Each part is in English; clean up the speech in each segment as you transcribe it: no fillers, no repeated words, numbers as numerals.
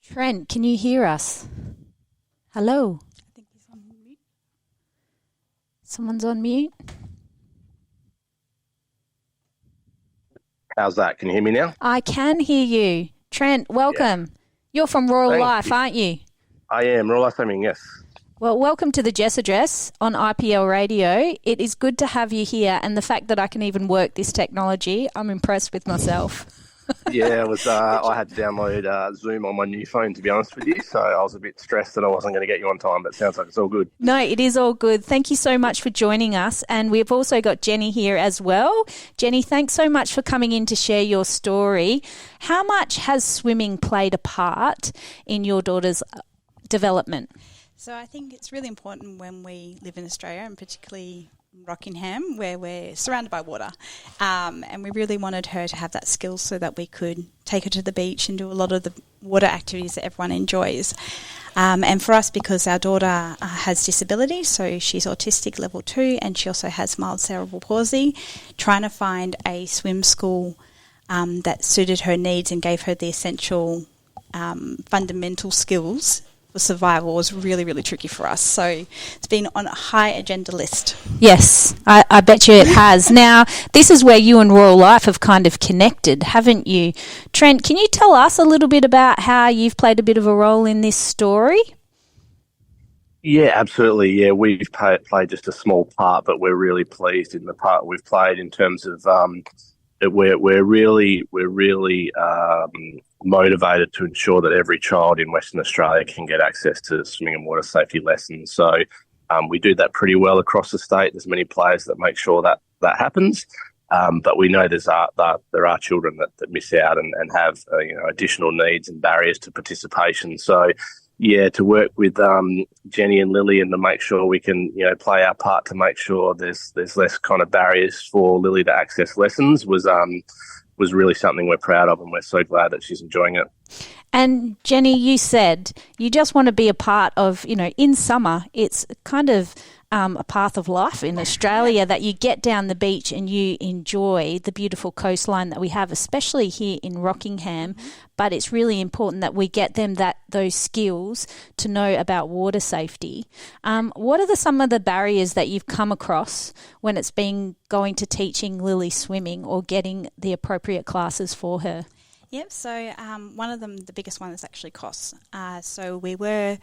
Trent, can you hear us? Hello? I think he's on mute. Someone's on mute? How's that? Can you hear me now? I can hear you. Trent, welcome. Yeah. You're from Royal Life, aren't you? I am. Royal Life, yes. Well, welcome to the Jess Address on IPL Radio. It is good to have you here, and the fact that I can even work this technology, I'm impressed with myself. Yeah, I had to download Zoom on my new phone, to be honest with you, so I was a bit stressed that I wasn't going to get you on time, but it sounds like it's all good. No, it is all good. Thank you so much for joining us, and we've also got Jenny here as well. Jenny, thanks so much for coming in to share your story. How much has swimming played a part in your daughter's development? So I think it's really important when we live in Australia, and particularly Rockingham, where we're surrounded by water, and we really wanted her to have that skill so that we could take her to the beach and do a lot of the water activities that everyone enjoys. And for us, because our daughter has disability, so she's autistic level 2, and she also has mild cerebral palsy, trying to find a swim school that suited her needs and gave her the essential fundamental skills for survival was really, really tricky for us. So it's been on a high agenda list. Yes, I bet you it has. Now, this is where you and Royal Life have kind of connected, haven't you? Trent, can you tell us a little bit about how you've played a bit of a role in this story? Yeah, absolutely. Yeah, we've played just a small part, but we're really pleased in the part we've played in terms of we're really motivated to ensure that every child in Western Australia can get access to swimming and water safety lessons. So we do that pretty well across the state. There's many players that make sure that happens, but we know there are children that miss out and have additional needs and barriers to participation. So yeah, to work with Jenny and Lily and to make sure we can play our part to make sure there's less kind of barriers for Lily to access lessons was really something we're proud of, and we're so glad that she's enjoying it. And Jenny, you said you just want to be a part of, in summer, it's kind of a path of life in Australia that you get down the beach and you enjoy the beautiful coastline that we have, especially here in Rockingham. But it's really important that we get them those skills to know about water safety. What are some of the barriers that you've come across when it's been going to teaching Lily swimming or getting the appropriate classes for her? Yep, so one of them, the biggest one, is actually costs. So we live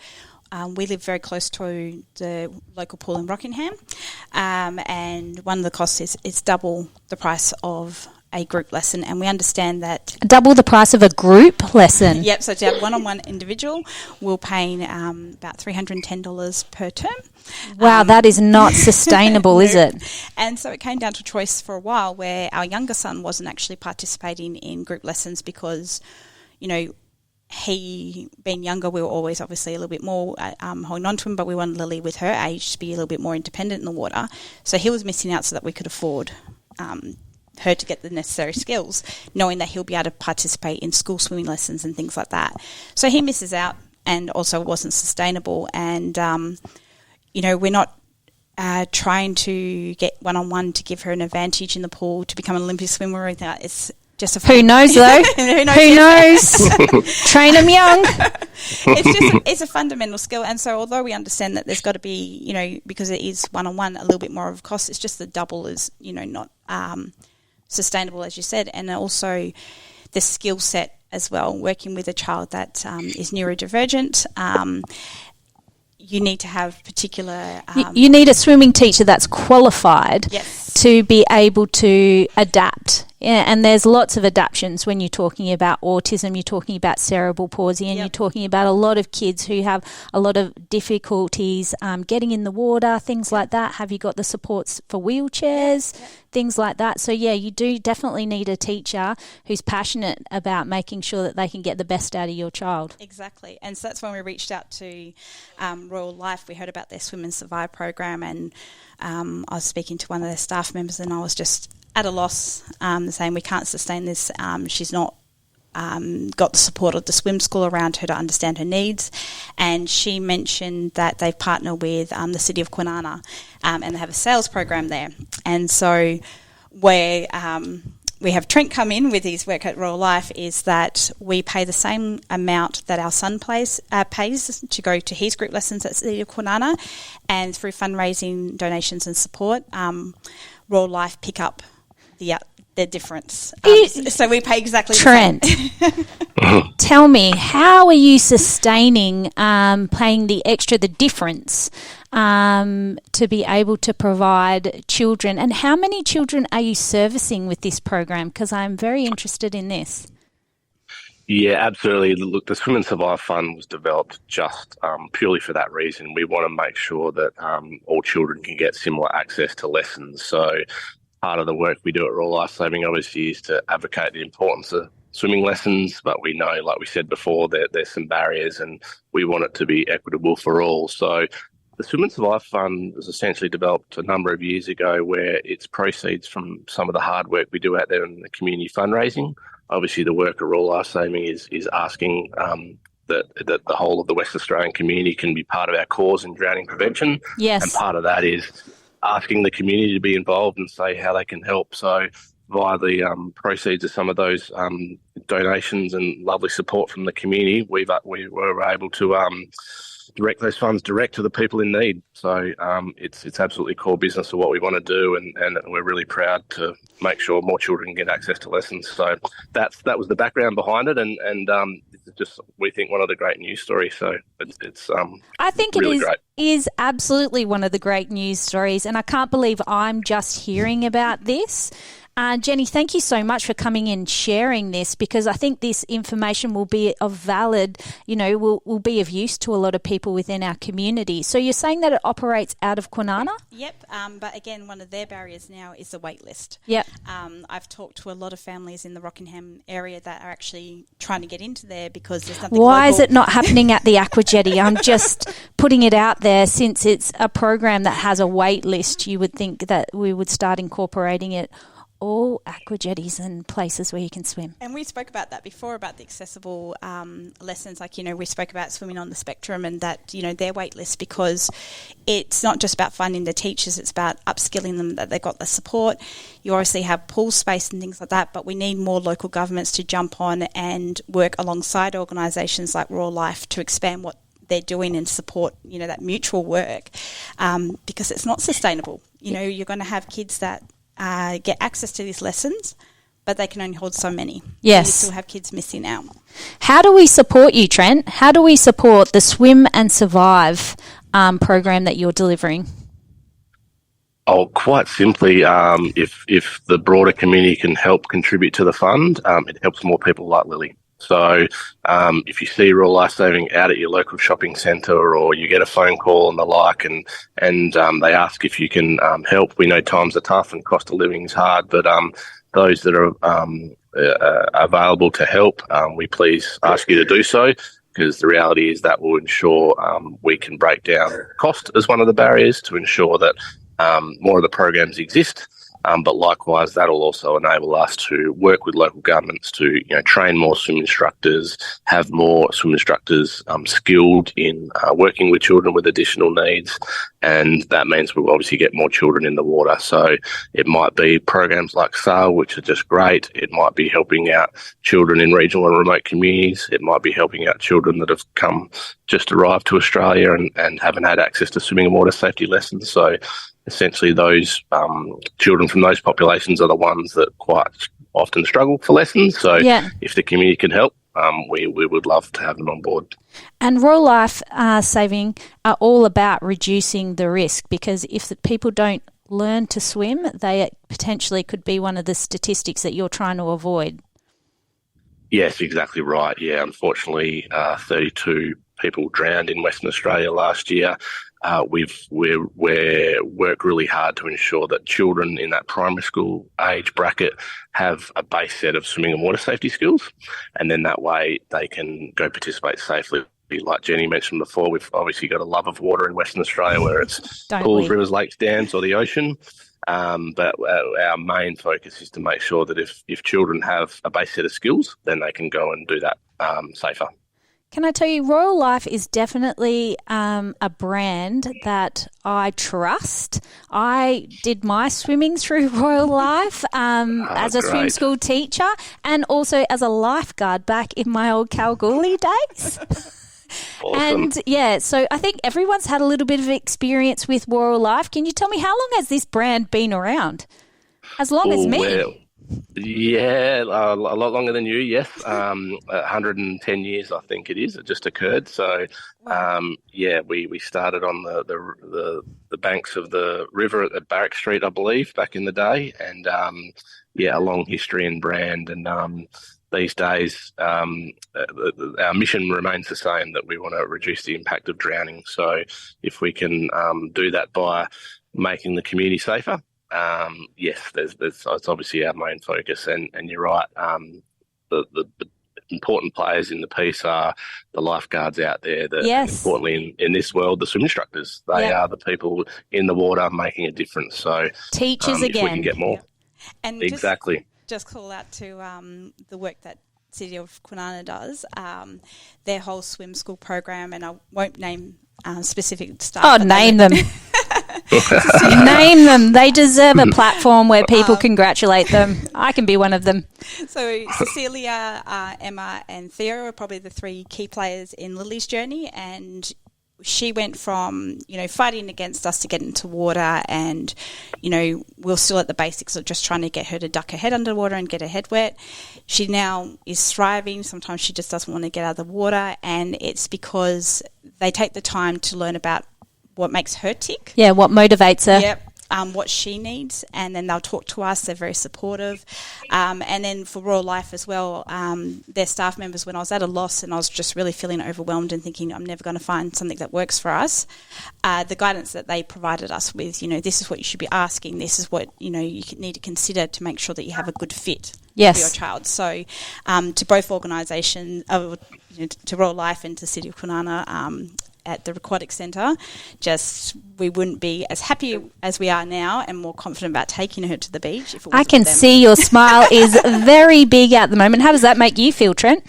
very close to the local pool in Rockingham, and one of the costs is double the price of a group lesson, and we understand that... Double the price of a group lesson? Yep, so to have one-on-one individual, we're paying about $310 per term. Wow, that is not sustainable, no. Is it? And so it came down to a choice for a while where our younger son wasn't actually participating in group lessons because, he, being younger, we were always obviously a little bit more holding on to him, but we wanted Lily with her age to be a little bit more independent in the water. So he was missing out so that we could afford her to get the necessary skills, knowing that he'll be able to participate in school swimming lessons and things like that. So he misses out, and also wasn't sustainable. And, we're not trying to get one-on-one to give her an advantage in the pool to become an Olympic swimmer or anything like that. It's just Who knows, though? Who knows? Train them young. It's a fundamental skill. And so although we understand that there's got to be, because it is one-on-one, a little bit more of a cost, it's just the double is, not sustainable, as you said. And also the skill set as well, working with a child that is neurodivergent. You need to have particular... you need a swimming teacher that's qualified, yes, to be able to adapt. Yeah, and there's lots of adaptions when you're talking about autism, you're talking about cerebral palsy, and yep, you're talking about a lot of kids who have a lot of difficulties getting in the water, things like that. Have you got the supports for wheelchairs, things like that? So, yeah, you do definitely need a teacher who's passionate about making sure that they can get the best out of your child. Exactly. And so that's when we reached out to Royal Life. We heard about their Swim and Survive program, and I was speaking to one of their staff members, and I was just at a loss, saying we can't sustain this. She's not got the support of the swim school around her to understand her needs. And she mentioned that they've partnered with the City of Kwinana, and they have a sales program there. And so we're we have Trent come in with his work at Royal Life is that we pay the same amount that our son pays to go to his group lessons at City of Kwinana, and through fundraising, donations and support, Royal Life pick up the difference. So we pay exactly Trent, the same. Tell me, how are you sustaining paying the difference to be able to provide children? And how many children are you servicing with this program? Because I'm very interested in this. Yeah, absolutely. Look, the Swim and Survive Fund was developed just purely for that reason. We want to make sure that all children can get similar access to lessons. So part of the work we do at Royal Life Saving obviously is to advocate the importance of swimming lessons, but we know, like we said before, there's some barriers and we want it to be equitable for all. So the Swim and Survive Fund was essentially developed a number of years ago, where it's proceeds from some of the hard work we do out there in the community fundraising. Obviously, the work at Royal Life Saving is asking that the whole of the West Australian community can be part of our cause in drowning prevention. Yes. And part of that is asking the community to be involved and say how they can help. So via the proceeds of some of those donations and lovely support from the community, we were able to direct those funds direct to the people in need. So it's absolutely core business of what we want to do, and we're really proud to make sure more children get access to lessons. So that was the background behind it, and it's just, we think, one of the great news stories. So it's I think really it is absolutely one of the great news stories, and I can't believe I'm just hearing about this. Jenny, thank you so much for coming in and sharing this, because I think this information will be of valid, will be of use to a lot of people within our community. So you're saying that it operates out of Kwinana? Yep, but again, one of their barriers now is the wait list. Yep. I've talked to a lot of families in the Rockingham area that are actually trying to get into there because there's nothing Why local. is it not happening at the Aqua Jetty? I'm just putting it out there, since it's a program that has a wait list. You would think that we would start incorporating it all aqua jetties and places where you can swim. And we spoke about that before, about the accessible lessons. Like, we spoke about Swimming on the Spectrum and that, their wait list, because it's not just about finding the teachers, it's about upskilling them, that they got the support. You obviously have pool space and things like that, but we need more local governments to jump on and work alongside organisations like Royal Life to expand what they're doing and support, that mutual work, because it's not sustainable. You're going to have kids that get access to these lessons, but they can only hold so many. Yes. You still have kids missing out. How do we support you, Trent? How do we support the Swim and Survive program that you're delivering? Oh, quite simply, if the broader community can help contribute to the fund, it helps more people like Lily. So if you see Royal Life Saving out at your local shopping centre, or you get a phone call and the like, and they ask if you can help, we know times are tough and cost of living is hard, but those that are available to help, we please ask you to do so, because the reality is that will ensure we can break down cost as one of the barriers to ensure that more of the programs exist. But likewise, that'll also enable us to work with local governments to, train more swim instructors, have more swim instructors skilled in working with children with additional needs, and that means we'll obviously get more children in the water. So it might be programs like SAIL, which are just great. It might be helping out children in regional and remote communities. It might be helping out children that have just arrived to Australia and haven't had access to swimming and water safety lessons. So essentially, those children from those populations are the ones that quite often struggle for lessons. So if the community can help, we would love to have them on board. And Royal Life Saving are all about reducing the risk, because if the people don't learn to swim, they potentially could be one of the statistics that you're trying to avoid. Yes, exactly right. Yeah, unfortunately, 32 people drowned in Western Australia last year. We've worked really hard to ensure that children in that primary school age bracket have a base set of swimming and water safety skills, and then that way they can go participate safely. Like Jenny mentioned before, we've obviously got a love of water in Western Australia, where it's pools, rivers, lakes, dams, or the ocean. But our main focus is to make sure that if children have a base set of skills, then they can go and do that safer. Can I tell you, Royal Life is definitely a brand that I trust. I did my swimming through Royal Life as a swim school teacher and also as a lifeguard back in my old Kalgoorlie days. Awesome. And, so I think everyone's had a little bit of experience with Royal Life. Can you tell me, how long has this brand been around? As long as me. Well, yeah, a lot longer than you, yes. 110 years, I think it is. It just occurred. So, we started on the banks of the river at Barrack Street, I believe, back in the day. And, a long history and brand. And these days, our mission remains the same, that we want to reduce the impact of drowning. So if we can do that by making the community safer, it's obviously our main focus, and you're right. The important players in the piece are the lifeguards out there. Importantly, in this world, the swim instructors. They are the people in the water making a difference. So teachers again. If we can get more, and exactly. Just call out to the work that City of Kwinana does. Their whole swim school program, and I won't name specific staff. Oh, name them. Name them. They deserve a platform where people congratulate them. I can be one of them. So Cecilia, Emma and Theo are probably the three key players in Lily's journey, and she went from, fighting against us to get into water, and, we're still at the basics of just trying to get her to duck her head underwater and get her head wet. She now is thriving. Sometimes she just doesn't want to get out of the water, and it's because they take the time to learn about what makes her tick. Yeah, what motivates her. Yep. What she needs, and then they'll talk to us. They're very supportive. And then for Royal Life as well, their staff members, when I was at a loss and I was just really feeling overwhelmed and thinking I'm never going to find something that works for us, the guidance that they provided us with, this is what you should be asking, this is what, you need to consider to make sure that you have a good fit for your child. So to both organisations, to Royal Life and to City of Kwinana, at the Aquatic Centre, we wouldn't be as happy as we are now and more confident about taking her to the beach. If it wasn't I can for them. see your smile is very big at the moment. How does that make you feel, Trent?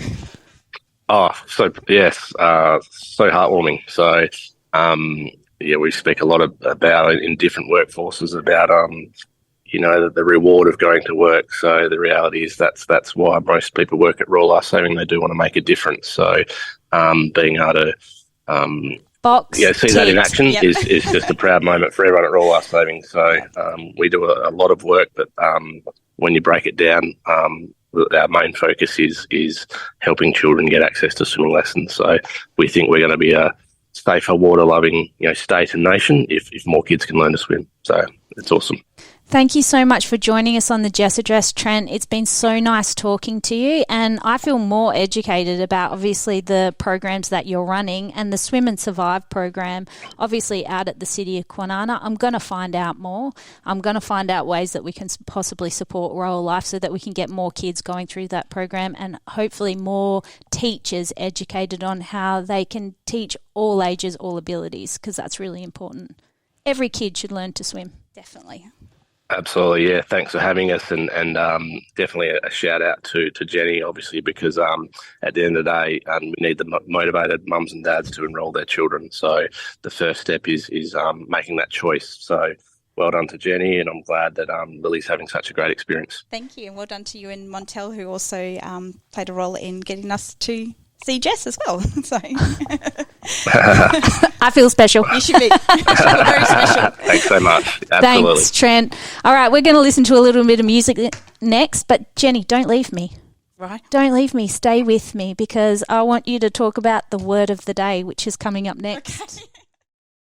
Oh, so heartwarming. So, we speak a lot about in different workforces about, the reward of going to work. So the reality is that's why most people work at Royal Life Saving. They do want to make a difference. So, being able to see that in action is just a proud moment for everyone at Royal Life Saving. So we do a lot of work, but when you break it down, our main focus is helping children get access to swimming lessons. So we think we're going to be a safer, water-loving state and nation if more kids can learn to swim. So it's awesome. Thank you so much for joining us on the Jess Address, Trent. It's been so nice talking to you, and I feel more educated about obviously the programs that you're running and the Swim and Survive program, obviously out at the City of Kwinana. I'm going to find out more. I'm going to find out ways that we can possibly support Royal Life so that we can get more kids going through that program and hopefully more teachers educated on how they can teach all ages, all abilities, because that's really important. Every kid should learn to swim. Definitely. Absolutely, yeah. Thanks for having us, and definitely a shout out to Jenny, obviously, because at the end of the day, we need the motivated mums and dads to enrol their children. So the first step is making that choice. So well done to Jenny, and I'm glad that Lily's having such a great experience. Thank you, and well done to you and Montel, who also played a role in getting us to see Jess as well. So I feel special. You should be. Very special. Thanks so much. Absolutely. Thanks, Trent. All right, we're going to listen to a little bit of music next, but Jenny, don't leave me. Right. Don't leave me. Stay with me because I want you to talk about the word of the day, which is coming up next. Okay.